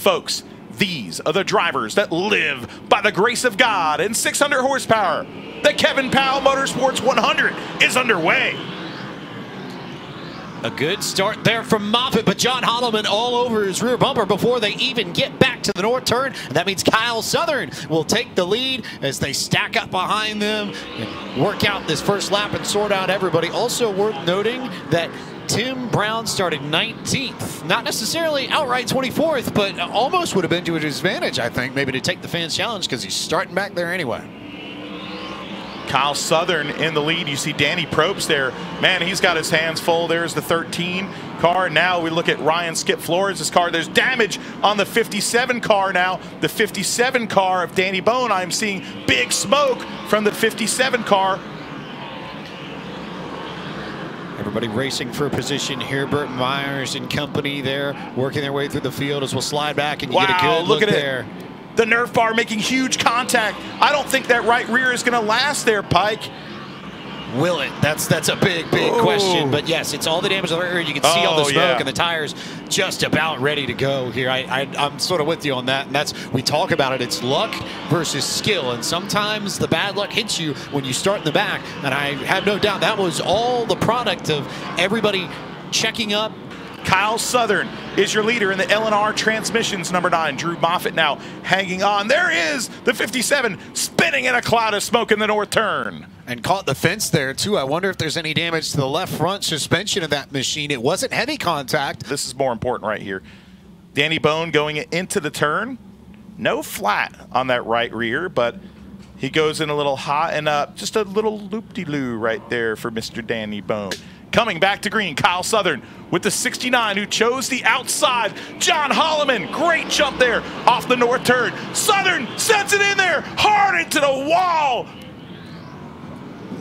Folks, these are the drivers that live by the grace of God and 600 horsepower. The Kevin Powell Motorsports 100 is underway. A good start there from Moffitt, but John Holloman all over his rear bumper before they even get back to the north turn. And that means Kyle Southern will take the lead as they stack up behind them and work out this first lap and sort out everybody. Also worth noting that Tim Brown started 19th. Not necessarily outright 24th, but almost would have been to his advantage, I think, maybe to take the fans' challenge because he's starting back there anyway. Kyle Southern in the lead. You see Danny Probst there. Man, he's got his hands full. There's the 13 car. Now we look at Ryan Skip Flores' car. There's damage on the 57 car now. The 57 car of Danny Bone. I'm seeing big smoke from the 57 car. Everybody racing for a position here. Burt Myers and company there working their way through the field as we'll slide back and you get a good look at there. The Nerf bar making huge contact. I don't think that right rear is going to last there, Pike. Will it? That's a big question. But yes, it's all the damage on the right rear. You can see all the smoke and the tires just about ready to go here. I'm sort of with you on that. And we talk about it. It's luck versus skill. And sometimes the bad luck hits you when you start in the back. And I have no doubt that was all the product of everybody checking up. Kyle Southern is your leader in the L&R Transmissions, number 9. Drew Moffitt now hanging on. There is the 57 spinning in a cloud of smoke in the north turn. And caught the fence there, too. I wonder if there's any damage to the left front suspension of that machine. It wasn't heavy contact. This is more important right here. Danny Bone going into the turn. No flat on that right rear, but he goes in a little hot and just a little loop-de-loo right there for Mr. Danny Bone. Coming back to green, Kyle Southern with the 69 who chose the outside. John Holloman, great jump there off the north turn. Southern sends it in there, hard into the wall.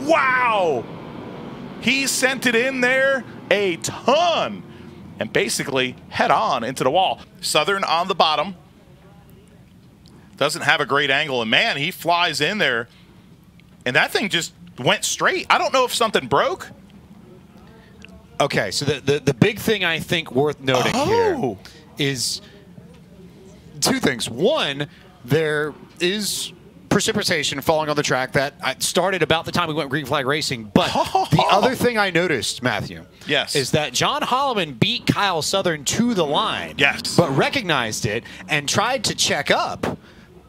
Wow. He sent it in there a ton and basically head on into the wall. Southern on the bottom. Doesn't have a great angle, and man, he flies in there. And that thing just went straight. I don't know if something broke. Okay, so the big thing I think worth noting here is two things. One, there is precipitation falling on the track that started about the time we went green flag racing. But the other thing I noticed, Matthew, is that John Holloman beat Kyle Southern to the line, but recognized it and tried to check up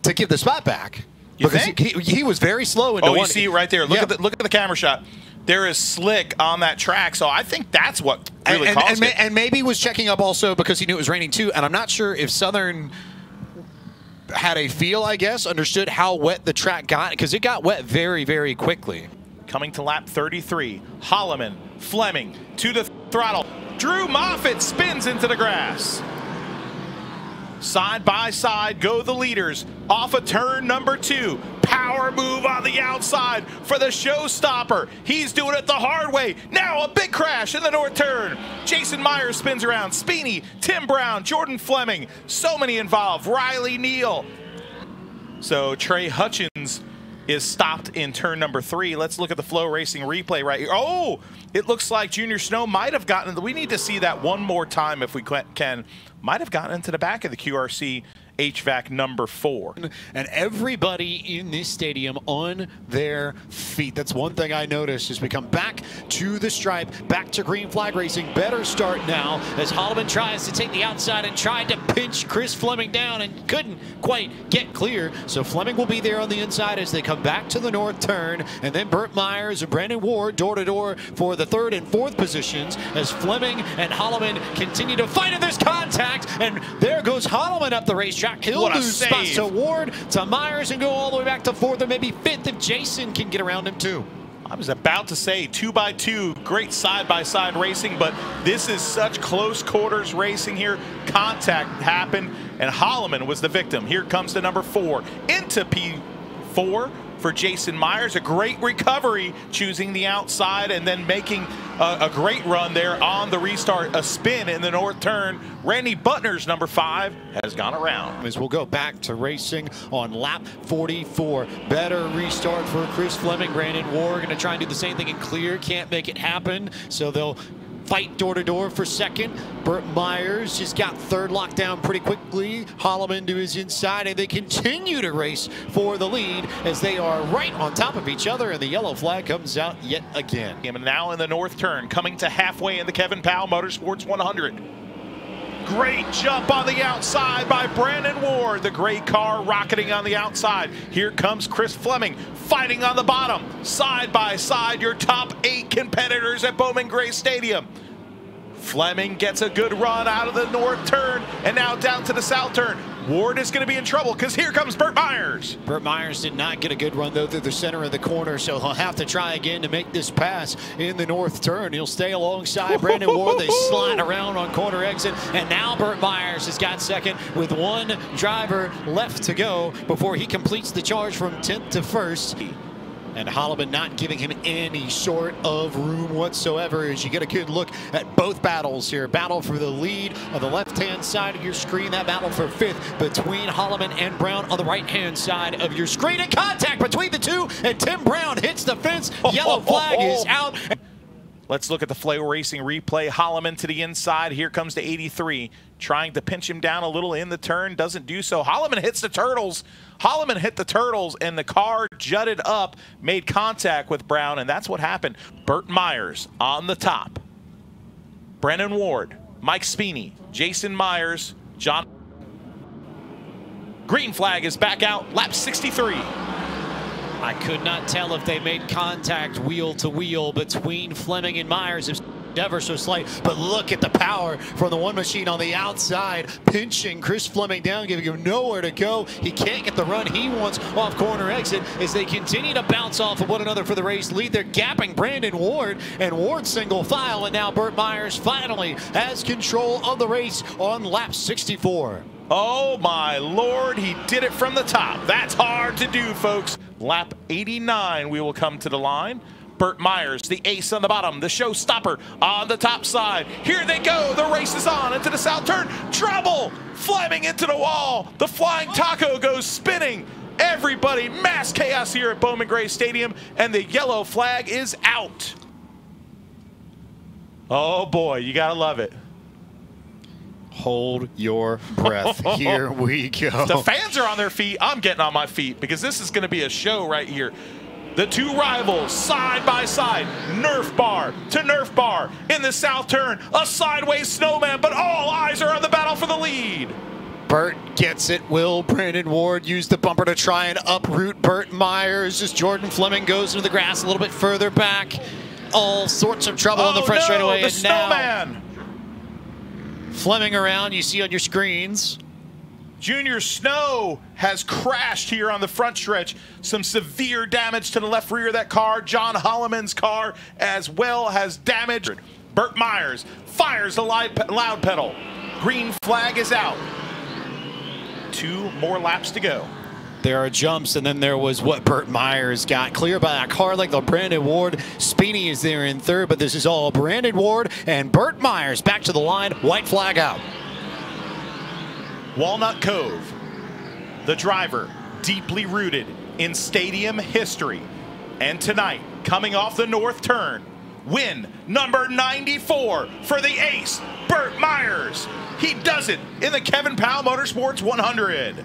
to give the spot back. You because think? He was very slow into one. You see it right there. Look at the camera shot. There is slick on that track, so I think that's what really caused it. And maybe was checking up also because he knew it was raining too. And I'm not sure if Southern had a feel, I guess, understood how wet the track got, because it got wet very, very quickly. Coming to lap 33, Holloman, Fleming to the throttle. Drew Moffitt spins into the grass. Side by side go the leaders off of turn number 2. Power move on the outside for the showstopper. He's doing it the hard way. Now a big crash in the north turn. Jason Myers spins around. Speeney, Tim Brown, Jordan Fleming. So many involved. Riley Neal. So Trey Hutchins is stopped in turn number 3. Let's look at the Flow Racing replay right here. Oh, it looks like Junior Snow might have gotten, we need to see that one more time if we can, might have gotten into the back of the QRC HVAC number 4. And everybody in this stadium on their feet. That's one thing I noticed as we come back to the stripe, back to green flag racing. Better start now as Holloman tries to take the outside and tried to pinch Chris Fleming down and couldn't quite get clear. So Fleming will be there on the inside as they come back to the north turn. And then Burt Myers and Brandon Ward door to door for the 3rd and 4th positions as Fleming and Holloman continue to fight, and there's contact. And there goes Holloman up the racetrack. He'll lose spots to Ward, to Myers, and go all the way back to 4th and maybe 5th if Jason can get around him too. I was about to say 2x2, great side-by-side racing, but this is such close quarters racing here. Contact happened, and Holloman was the victim. Here comes the number 4 into P4 for Jason Myers. A great recovery, choosing the outside and then making a great run there on the restart. A spin in the north turn. Randy Butner's number 5 has gone around. As we'll go back to racing on lap 44. Better restart for Chris Fleming. Brandon Ward going to try and do the same thing in clear. Can't make it happen, so they'll fight door-to-door for second. Burt Myers just got third lockdown pretty quickly. Holloman to his inside, and they continue to race for the lead as they are right on top of each other, and the yellow flag comes out yet again. And now in the north turn, coming to halfway in the Kevin Powell Motorsports 100. Great jump on the outside by Brandon Ward. The gray car rocketing on the outside. Here comes Chris Fleming fighting on the bottom. Side by side, your top 8 competitors at Bowman Gray Stadium. Fleming gets a good run out of the north turn and now down to the south turn. Ward is going to be in trouble because here comes Burt Myers. Burt Myers did not get a good run, though, through the center of the corner, so he'll have to try again to make this pass in the north turn. He'll stay alongside Brandon Ward. They slide around on corner exit, and now Burt Myers has got second with one driver left to go before he completes the charge from 10th to 1st. And Holloman not giving him any sort of room whatsoever as you get a good look at both battles here. Battle for the lead on the left-hand side of your screen. That battle for 5th between Holloman and Brown on the right-hand side of your screen. And contact between the two, and Tim Brown hits the fence. Yellow flag is out. Let's look at the Flair Racing replay. Holloman to the inside. Here comes the 83. Trying to pinch him down a little in the turn. Doesn't do so. Holloman hits the turtles. Holloman hit the turtles, and the car jutted up, made contact with Brown, and that's what happened. Burt Myers on the top. Brandon Ward, Mike Spini, Jason Myers, John. Green flag is back out. Lap 63. I could not tell if they made contact wheel to wheel between Fleming and Myers. It's ever so slight, but look at the power from the one machine on the outside, pinching Chris Fleming down, giving him nowhere to go. He can't get the run he wants off corner exit as they continue to bounce off of one another for the race lead. They're gapping Brandon Ward, and Ward single file, and now Burt Myers finally has control of the race on lap 64. Oh my Lord, he did it from the top. That's hard to do, folks. Lap 89, we will come to the line. Burt Myers, the ace on the bottom, the showstopper on the top side. Here they go, the race is on into the south turn. Trouble, Fleming into the wall. The flying taco goes spinning. Everybody, mass chaos here at Bowman Gray Stadium, and the yellow flag is out. Oh boy, you gotta love it. Hold your breath. Here we go. The fans are on their feet. I'm getting on my feet because this is going to be a show right here. The two rivals side by side, Nerf bar to Nerf bar in the south turn. A sideways snowman, but all eyes are on the battle for the lead. Burt gets it. Will Brandon Ward use the bumper to try and uproot Burt Myers as Jordan Fleming goes into the grass a little bit further back. All sorts of trouble on the front straightaway. The snowman. Fleming around, you see on your screens. Junior Snow has crashed here on the front stretch. Some severe damage to the left rear of that car. John Holloman's car as well has damage. Burt Myers fires the loud pedal. Green flag is out. 2 more laps to go. There are jumps, and then there was what Burt Myers got clear by a car like the Brandon Ward. Spini is there in third, but this is all Brandon Ward and Burt Myers back to the line. White flag out. Walnut Cove, the driver deeply rooted in stadium history. And tonight, coming off the north turn, win number 94 for the ace, Burt Myers. He does it in the Kevin Powell Motorsports 100.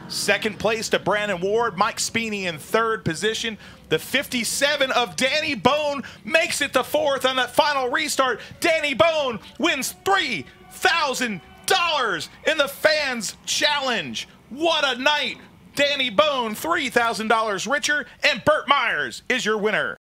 Second place to Brandon Ward, Mike Spini in third position. The 57 of Danny Bone makes it to 4th on that final restart. Danny Bone wins $3,000 in the Fans Challenge. What a night. Danny Bone, $3,000 richer, and Burt Myers is your winner.